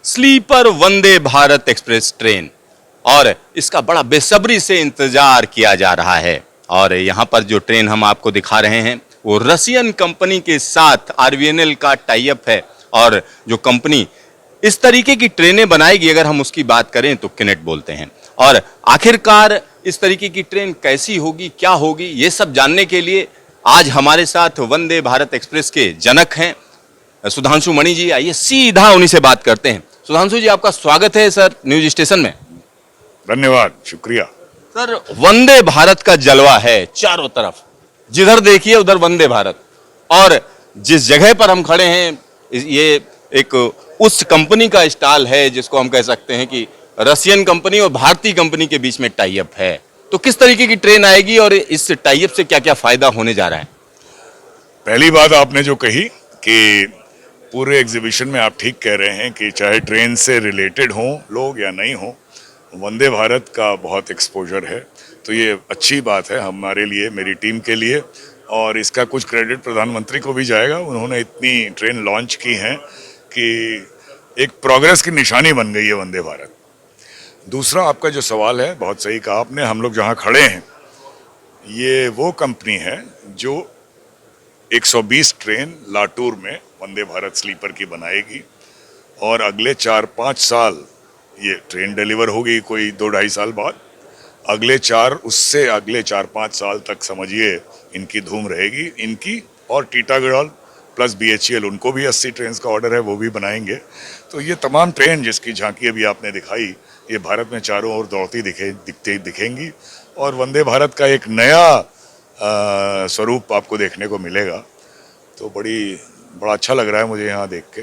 Sleeper Vande Bharat express train और इसका बड़ा बेसब्री से इंतजार किया जा रहा है। और यहाँ पर जो ट्रेन हम आपको दिखा रहे हैं वो रसियन कंपनी के साथ आरवीएनएल का टाई अप है। और जो कंपनी इस तरीके की ट्रेनें बनाएगी, अगर हम उसकी बात करें तो किनेट बोलते हैं। और आखिरकार इस तरीके की ट्रेन कैसी होगी, क्या होगी, ये सब जानने के लिए आज हमारे साथ वंदे भारत एक्सप्रेस के जनक हैं सुधांशु मणि जी। आइए सीधा उन्हीं से बात करते हैं। सुधांशु जी, आपका स्वागत है सर न्यूज स्टेशन में। धन्यवाद, शुक्रिया। सर, वंदे भारत का जलवा है चारों तरफ, जिधर देखिए उधर वंदे भारत। और जिस जगह पर हम खड़े हैं ये एक उस कंपनी का स्टॉल है जिसको हम कह सकते हैं कि रसियन कंपनी और भारतीय कंपनी के बीच में टाई अप है। तो किस तरीके की ट्रेन आएगी और इस टाई अप से क्या क्या फायदा होने जा रहा है? पहली बात आपने जो कही कि पूरे एग्जीबिशन में आप ठीक कह रहे हैं कि चाहे ट्रेन से रिलेटेड हों लोग या नहीं हों, वंदे भारत का बहुत एक्सपोजर है। तो ये अच्छी बात है हमारे लिए, मेरी टीम के लिए। और इसका कुछ क्रेडिट प्रधानमंत्री को भी जाएगा। उन्होंने इतनी ट्रेन लॉन्च की हैं कि एक प्रोग्रेस की निशानी बन गई है वंदे भारत। दूसरा, आपका जो सवाल है बहुत सही कहा आपने। हम लोग जहाँ खड़े हैं ये वो कंपनी है जो 120 ट्रेन लातूर में वंदे भारत स्लीपर की बनाएगी और अगले 4-5 साल ये ट्रेन डिलीवर होगी, कोई 2-2.5 साल बाद। अगले 4-5 साल तक समझिए इनकी धूम रहेगी, इनकी और टीटागढ़ प्लस बीएचईएल, उनको भी 80 ट्रेन का ऑर्डर है, वो भी बनाएंगे। तो ये तमाम ट्रेन जिसकी झांकी अभी आपने दिखाई, ये भारत में चारों ओर दौड़ती दिखेंगी और वंदे भारत का एक नया स्वरूप आपको देखने को मिलेगा। तो बड़ा अच्छा लग रहा है मुझे यहाँ देख के।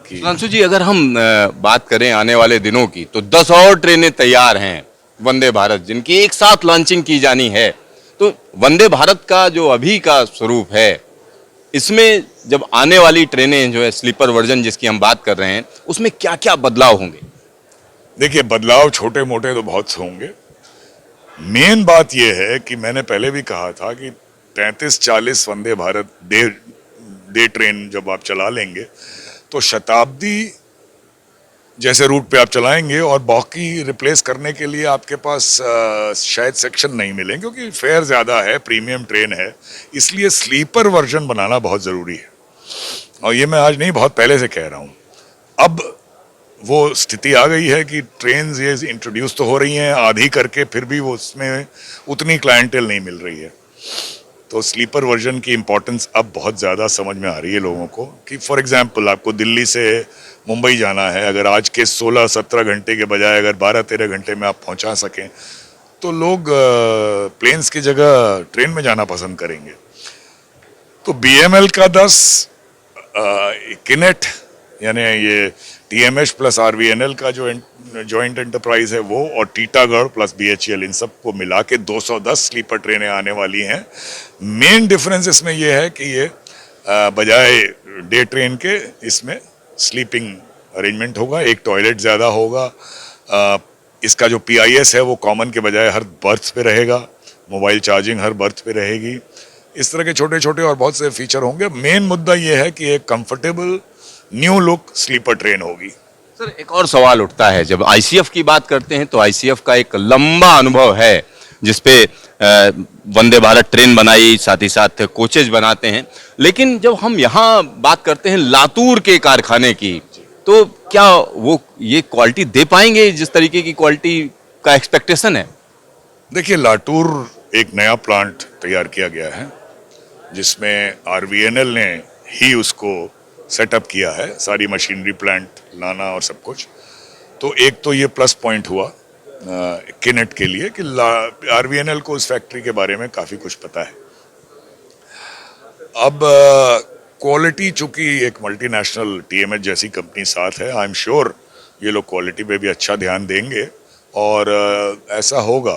सुधांशु जी, अगर हम बात करें आने वाले दिनों की, तो 10 और ट्रेनें तैयार हैं वंदे भारत, जिनकी एक साथ लॉन्चिंग की जानी है। तो वंदे भारत का जो अभी का स्वरूप है, इसमें जब आने वाली ट्रेनें जो है स्लीपर वर्जन जिसकी हम बात कर रहे हैं, उसमें क्या क्या बदलाव होंगे? देखिए, बदलाव छोटे मोटे तो बहुत होंगे। मेन बात यह है कि मैंने पहले भी कहा था कि 35-40 वंदे भारत डे ट्रेन जब आप चला लेंगे तो शताब्दी जैसे रूट पे आप चलाएंगे और बाकी रिप्लेस करने के लिए आपके पास शायद सेक्शन नहीं मिलेंगे, क्योंकि फेयर ज़्यादा है, प्रीमियम ट्रेन है। इसलिए स्लीपर वर्जन बनाना बहुत ज़रूरी है। और ये मैं आज नहीं, बहुत पहले से कह रहा हूँ। अब वो स्थिति आ गई है कि ट्रेन ये इंट्रोड्यूस तो हो रही हैं आधी करके, फिर भी वो उसमें उतनी क्लाइंटेल नहीं मिल रही है। तो स्लीपर वर्जन की इम्पोर्टेंस अब बहुत ज़्यादा समझ में आ रही है लोगों को कि फॉर एग्जांपल आपको दिल्ली से मुंबई जाना है, अगर आज के 16-17 घंटे के बजाय अगर 12-13 घंटे में आप पहुंचा सकें तो लोग प्लेन्स की जगह ट्रेन में जाना पसंद करेंगे। तो बीएमएल का 10 किनेट यानी ये टीएमएच प्लस आरवीएनएल का जो जॉइंट एंटरप्राइज है वो, और टीटागढ़ प्लस बीएचईएल, इन सब को मिला के 210 स्लीपर ट्रेनें आने वाली हैं। मेन डिफरेंस इसमें यह है कि ये बजाय डे ट्रेन के इसमें स्लीपिंग अरेंजमेंट होगा, एक टॉयलेट ज़्यादा होगा। इसका जो पीआईएस है वो कॉमन के बजाय हर बर्थ पे रहेगा, मोबाइल चार्जिंग हर बर्थ पे रहेगी। इस तरह के छोटे छोटे और बहुत से फीचर होंगे। मेन मुद्दा ये है कि एक comfortable new look sleeper train होगी। सर, एक और सवाल उठता है, जब आईसीएफ की बात करते हैं तो आईसीएफ का एक लंबा अनुभव है जिसपे वंदे भारत ट्रेन बनाई, साथ ही साथ कोचेज बनाते हैं। लेकिन जब हम यहाँ बात करते हैं लातूर के कारखाने की, तो क्या वो ये क्वालिटी दे पाएंगे जिस तरीके की क्वालिटी का एक्सपेक्टेशन है? देखिए, लातूर एक नया प्लांट तैयार किया गया है जिसमें आरवीएनएल ने ही उसको सेटअप किया है, सारी मशीनरी प्लांट लाना और सब कुछ। तो एक तो ये प्लस पॉइंट हुआ किनेट के लिए कि आरवीएनएल को उस फैक्ट्री के बारे में काफ़ी कुछ पता है। अब क्वालिटी, चूंकि एक मल्टीनेशनल टीएमएच जैसी कंपनी साथ है, आई एम श्योर ये लोग क्वालिटी पे भी अच्छा ध्यान देंगे और ऐसा होगा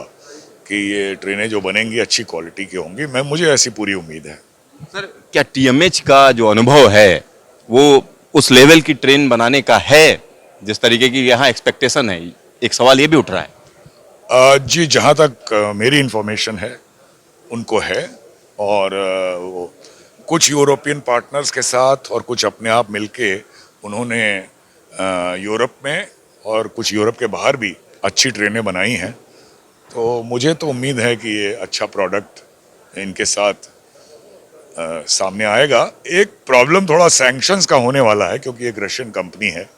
कि ये ट्रेनें जो बनेंगी अच्छी क्वालिटी की होंगी। मुझे ऐसी पूरी उम्मीद है। सर, क्या टीएमएच का जो अनुभव है वो उस लेवल की ट्रेन बनाने का है जिस तरीके की यहाँ एक्सपेक्टेशन है? एक सवाल ये भी उठ रहा है। जी, जहाँ तक मेरी इंफॉर्मेशन है उनको है, और कुछ यूरोपियन पार्टनर्स के साथ और कुछ अपने आप मिलके उन्होंने यूरोप में और कुछ यूरोप के बाहर भी अच्छी ट्रेनें बनाई हैं। तो मुझे तो उम्मीद है कि ये अच्छा प्रोडक्ट इनके साथ सामने आएगा। एक प्रॉब्लम थोड़ा सैंक्शंस का होने वाला है, क्योंकि एक रशियन कंपनी है।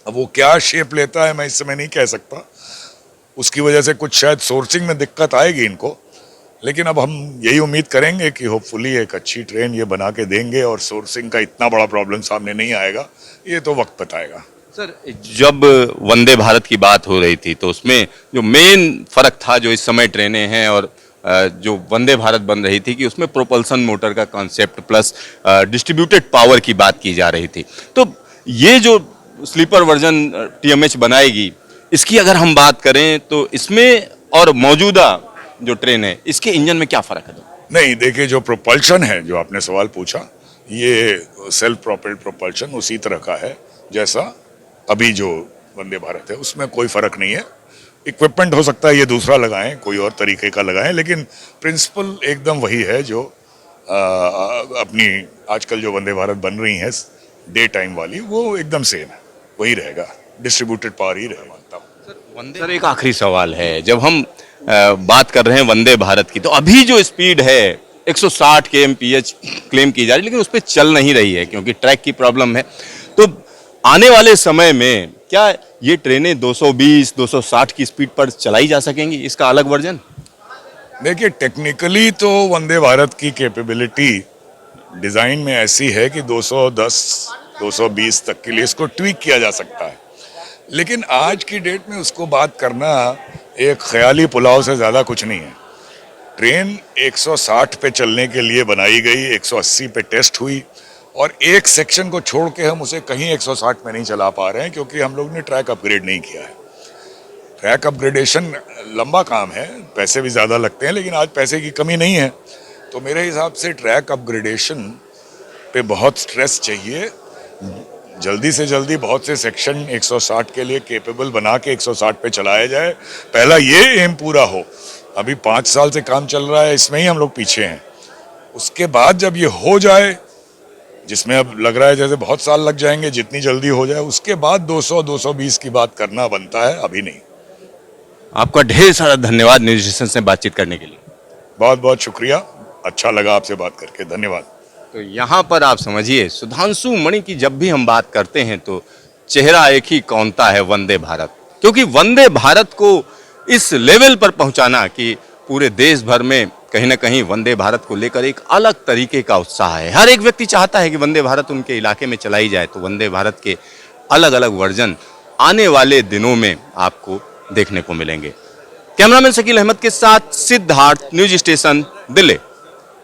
अब वो क्या शेप लेता है मैं इस समय नहीं कह सकता। उसकी वजह से कुछ शायद सोर्सिंग में दिक्कत आएगी इनको, लेकिन अब हम यही उम्मीद करेंगे कि होपफुली एक अच्छी ट्रेन ये बना के देंगे और सोर्सिंग का इतना बड़ा प्रॉब्लम सामने नहीं आएगा। ये तो वक्त बताएगा। सर, जब वंदे भारत की बात हो रही थी तो उसमें जो मेन फर्क था, जो इस समय ट्रेनें हैं और जो वंदे भारत बन रही थी, कि उसमें प्रोपल्सन मोटर का कॉन्सेप्ट प्लस डिस्ट्रीब्यूटेड पावर की बात की जा रही थी। तो ये जो स्लीपर वर्जन टीएमएच बनाएगी, इसकी अगर हम बात करें तो इसमें और मौजूदा जो ट्रेन है, इसके इंजन में क्या फर्क है? नहीं, देखिए, जो प्रोपल्शन है, जो आपने सवाल पूछा, ये सेल्फ प्रोपेल्ड प्रोपल्शन उसी तरह का है जैसा अभी जो वंदे भारत है, उसमें कोई फर्क नहीं है। इक्विपमेंट हो सकता है ये दूसरा लगाएं, कोई और तरीके का लगाएं, लेकिन प्रिंसिपल एकदम वही है जो अपनी आजकल जो वंदे भारत बन रही हैं डे टाइम वाली, वो एकदम सेम है, वही रहेगा, डिस्ट्रीब्यूटेड पावर ही रहेगा। मानता हूँ। सर, एक आखिरी सवाल है, जब हम बात कर रहे हैं वंदे भारत की, तो अभी जो स्पीड है 160 kmph क्लेम की जा रही है, लेकिन उस पर चल नहीं रही है क्योंकि ट्रैक की प्रॉब्लम है। तो आने वाले समय में क्या ये ट्रेनें 220, 260 की स्पीड पर चलाई जा सकेंगी? इसका अलग वर्जन? देखिए, टेक्निकली तो वंदे भारत की कैपेबिलिटी डिज़ाइन में ऐसी है कि 210, 220 तक के लिए इसको ट्वीक किया जा सकता है, लेकिन आज की डेट में उसको बात करना एक ख्याली पुलाव से ज़्यादा कुछ नहीं है। ट्रेन 160 पे चलने के लिए बनाई गई, 180 पे टेस्ट हुई, और एक सेक्शन को छोड़ के हम उसे कहीं 160 में नहीं चला पा रहे हैं, क्योंकि हम लोग ने ट्रैक अपग्रेड नहीं किया है। ट्रैक अपग्रेडेशन लंबा काम है, पैसे भी ज़्यादा लगते हैं, लेकिन आज पैसे की कमी नहीं है। तो मेरे हिसाब से ट्रैक अपग्रेडेशन पे बहुत स्ट्रेस चाहिए। जल्दी से जल्दी बहुत से सेक्शन 160 के लिए केपेबल बना के 160 पे चलाया जाए, पहला ये एम पूरा हो। अभी 5 साल से काम चल रहा है, इसमें ही हम लोग पीछे हैं। उसके बाद जब ये हो जाए, जिसमें अब लग रहा है जैसे बहुत साल लग जाएंगे, जितनी जल्दी हो जाए, उसके बाद 200, 220 की बात करना बनता है, अभी नहीं। आपका ढेर सारा धन्यवाद न्यूज स्टेशन से बातचीत करने के लिए। बहुत बहुत शुक्रिया, अच्छा लगा आपसे बात करके, धन्यवाद। तो यहाँ पर आप समझिए, सुधांशु मणि की जब भी हम बात करते हैं तो चेहरा एक ही कौनता है, वंदे भारत। क्योंकि वंदे भारत को इस लेवल पर पहुंचाना कि पूरे देश भर में कहीं ना कहीं वंदे भारत को लेकर एक अलग तरीके का उत्साह है। हर एक व्यक्ति चाहता है कि वंदे भारत उनके इलाके में चलाई जाए। तो वंदे भारत के अलग अलग वर्जन आने वाले दिनों में आपको देखने को मिलेंगे। कैमरामैन शकील अहमद के साथ सिद्धार्थ, न्यूज स्टेशन, दिल्ली।